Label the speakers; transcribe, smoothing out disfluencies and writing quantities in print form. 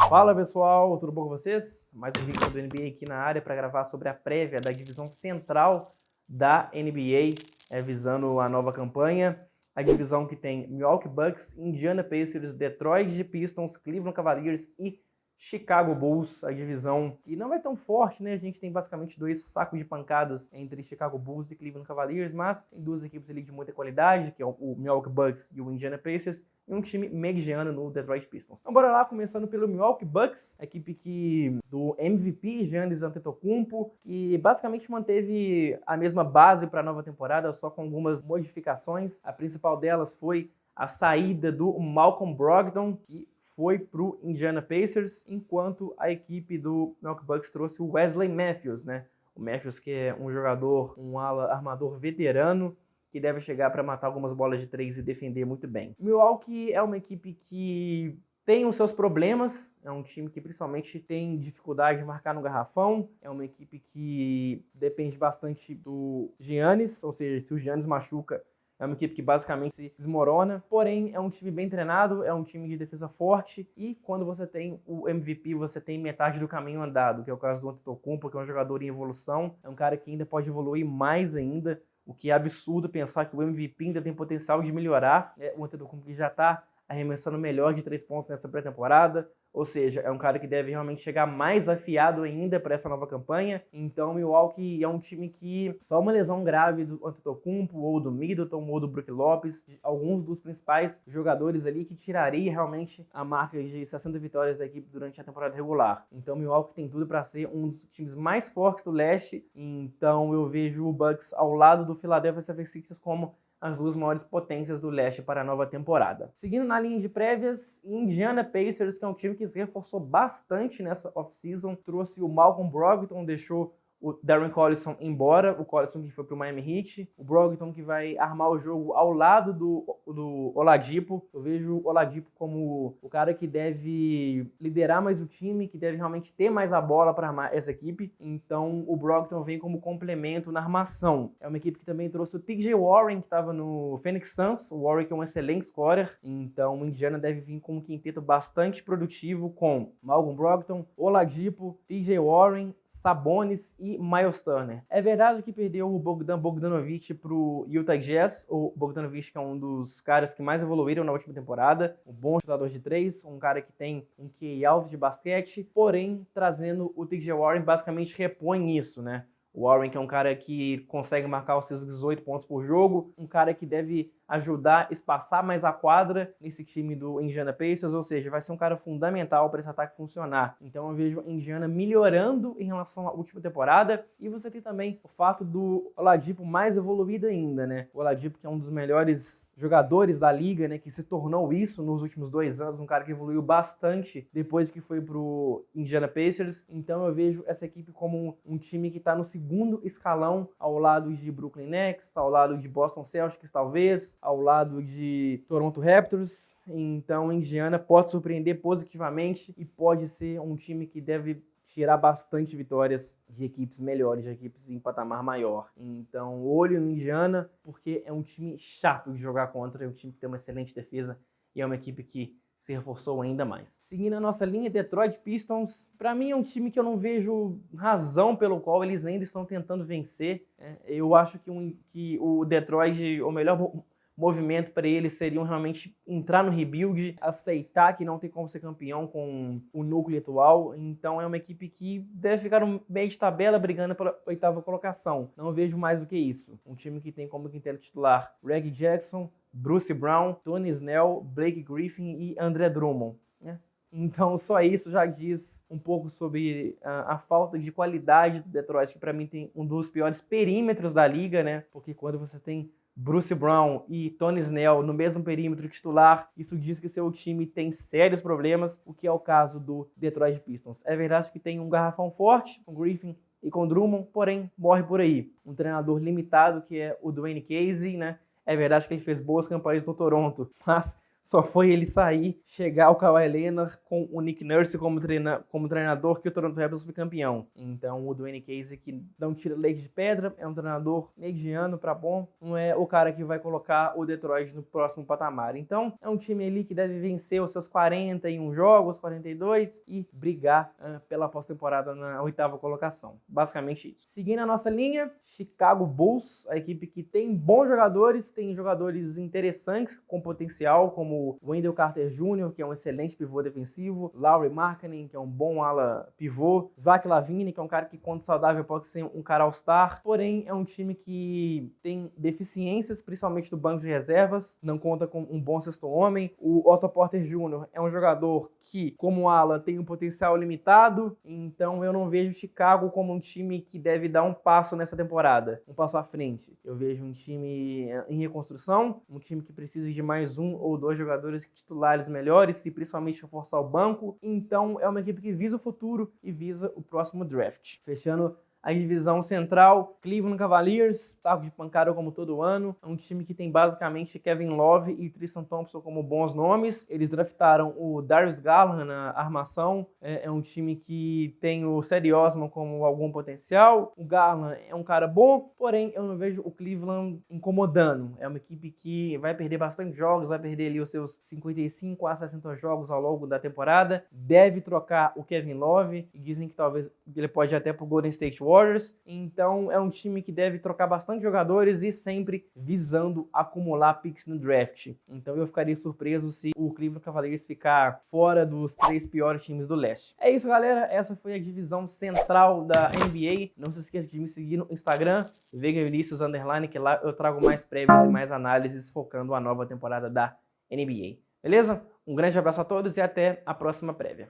Speaker 1: Fala pessoal, tudo bom com vocês? Mais um vídeo do NBA aqui na área para gravar sobre a prévia da divisão central da NBA, visando a nova campanha. A divisão que tem Milwaukee Bucks, Indiana Pacers, Detroit Pistons, Cleveland Cavaliers e Chicago Bulls. A divisão que não é tão forte, né? A gente tem basicamente dois sacos de pancadas entre Chicago Bulls e Cleveland Cavaliers, mas tem duas equipes ali de muita qualidade, que é o Milwaukee Bucks e o Indiana Pacers, e um time mediano no Detroit Pistons. Então bora lá, começando pelo Milwaukee Bucks, a equipe do MVP Giannis Antetokounmpo, que basicamente manteve a mesma base para a nova temporada, só com algumas modificações. A principal delas foi a saída do Malcolm Brogdon, que foi para o Indiana Pacers, enquanto a equipe do Milwaukee Bucks trouxe o Wesley Matthews, né? O Matthews, que é um jogador, um ala armador veterano, que deve chegar para matar algumas bolas de três e defender muito bem. O Milwaukee é uma equipe que tem os seus problemas, é um time que principalmente tem dificuldade de marcar no garrafão, é uma equipe que depende bastante do Giannis, ou seja, se o Giannis machuca, é uma equipe que basicamente se desmorona, porém é um time bem treinado, é um time de defesa forte, e quando você tem o MVP, você tem metade do caminho andado, que é o caso do Antetokounmpo, que é um jogador em evolução, é um cara que ainda pode evoluir mais ainda, o que é absurdo pensar que o MVP ainda tem potencial de melhorar. O Antetokounmpo já está arremessando melhor de 3 pontos nessa pré-temporada, ou seja, é um cara que deve realmente chegar mais afiado ainda para essa nova campanha. Então o Milwaukee é um time que só uma lesão grave do Antetokounmpo, ou do Middleton, ou do Brook Lopes, alguns dos principais jogadores ali, que tiraria realmente a marca de 60 vitórias da equipe durante a temporada regular. Então o Milwaukee tem tudo para ser um dos times mais fortes do leste, então eu vejo o Bucks ao lado do Philadelphia 76ers como as duas maiores potências do leste para a nova temporada. Seguindo na linha de prévias, Indiana Pacers, que é um time que se reforçou bastante nessa off-season, trouxe o Malcolm Brogdon, deixou o Darren Collison embora, o Collison que foi para o Miami Heat, o Brogdon que vai armar o jogo ao lado do Oladipo. Eu vejo o Oladipo como o cara que deve liderar mais o time, que deve realmente ter mais a bola para armar essa equipe, então o Brogdon vem como complemento na armação. É uma equipe que também trouxe o TJ Warren, que estava no Phoenix Suns, o Warren que é um excelente scorer, então o Indiana deve vir com um quinteto bastante produtivo com Malcolm Brogdon, Oladipo, TJ Warren, Sabonis e Miles Turner. É verdade que perdeu o Bogdan Bogdanovic para o Utah Jazz. O Bogdanovic que é um dos caras que mais evoluíram na última temporada, um bom chutador de três, um cara que tem um QI alto de basquete, porém trazendo o TJ Warren basicamente repõe isso, né? O Warren que é um cara que consegue marcar os seus 18 pontos por jogo, um cara que deve ajudar a espaçar mais a quadra nesse time do Indiana Pacers, ou seja, vai ser um cara fundamental para esse ataque funcionar. Então eu vejo a Indiana melhorando em relação à última temporada, e você tem também o fato do Oladipo mais evoluído ainda, né? O Oladipo que é um dos melhores jogadores da liga, né, que se tornou isso nos últimos 2 anos, um cara que evoluiu bastante depois que foi pro Indiana Pacers. Então eu vejo essa equipe como um time que está no segundo escalão, ao lado de Brooklyn Nets, ao lado de Boston Celtics talvez, ao lado de Toronto Raptors. Então Indiana pode surpreender positivamente e pode ser um time que deve tirar bastante vitórias de equipes melhores, de equipes em patamar maior. Então olho no Indiana, porque é um time chato de jogar contra, é um time que tem uma excelente defesa e é uma equipe que se reforçou ainda mais. Seguindo a nossa linha, Detroit Pistons, para mim é um time que eu não vejo razão pelo qual eles ainda estão tentando vencer. Eu acho que o Detroit, o melhor movimento para eles seria realmente entrar no rebuild, aceitar que não tem como ser campeão com o núcleo atual. Então é uma equipe que deve ficar no meio de tabela brigando pela 8ª colocação. Não vejo mais do que isso. Um time que tem como quinteto titular Reggie Jackson, Bruce Brown, Tony Snell, Blake Griffin e André Drummond, né? Então só isso já diz um pouco sobre a falta de qualidade do Detroit, que para mim tem um dos piores perímetros da liga, né? Porque quando você tem Bruce Brown e Tony Snell no mesmo perímetro titular, isso diz que seu time tem sérios problemas, o que é o caso do Detroit Pistons. É verdade que tem um garrafão forte com Griffin e com Drummond, porém morre por aí. Um treinador limitado que é o Dwayne Casey, né? É verdade que ele fez boas campanhas no Toronto, mas só foi ele sair, chegar o Kawhi Leonard com o Nick Nurse como treinador que o Toronto Raptors foi campeão. Então o Dwayne Casey, que não tira leite de pedra, é um treinador mediano para bom, não é o cara que vai colocar o Detroit no próximo patamar. Então é um time ali que deve vencer os seus 41 jogos, 42 e brigar pela pós-temporada na 8ª colocação. Basicamente isso. Seguindo a nossa linha, Chicago Bulls, a equipe que tem bons jogadores, tem jogadores interessantes com potencial, como Wendell Carter Jr., que é um excelente pivô defensivo, Lauri Markkanen, que é um bom ala pivô, Zach LaVine, que é um cara que, quando saudável, pode ser um cara all-star, porém é um time que tem deficiências, principalmente no banco de reservas, não conta com um bom sexto homem. O Otto Porter Jr. é um jogador que, como ala, tem um potencial limitado, então eu não vejo Chicago como um time que deve dar um passo nessa temporada, um passo à frente. Eu vejo um time em reconstrução, um time que precisa de mais um ou dois jogadores titulares melhores e principalmente reforçar o banco. Então é uma equipe que visa o futuro e visa o próximo draft. Fechando a divisão central, Cleveland Cavaliers, saco de pancada como todo ano. É um time que tem basicamente Kevin Love e Tristan Thompson como bons nomes. Eles draftaram o Darius Garland na armação. É um time que tem o Cedi Osman como algum potencial. O Garland é um cara bom, porém eu não vejo o Cleveland incomodando. É uma equipe que vai perder bastante jogos, vai perder ali os seus 55 a 60 jogos ao longo da temporada. Deve trocar o Kevin Love e dizem que talvez ele pode ir até pro Golden State Warriors. Então é um time que deve trocar bastante jogadores e sempre visando acumular picks no draft. Então eu ficaria surpreso se o Cleveland Cavaliers ficar fora dos 3 piores times do leste. É isso, galera. Essa foi a divisão central da NBA. Não se esqueça de me seguir no Instagram, Vinicius_, que lá eu trago mais prévias e mais análises focando a nova temporada da NBA. Beleza? Um grande abraço a todos e até a próxima prévia.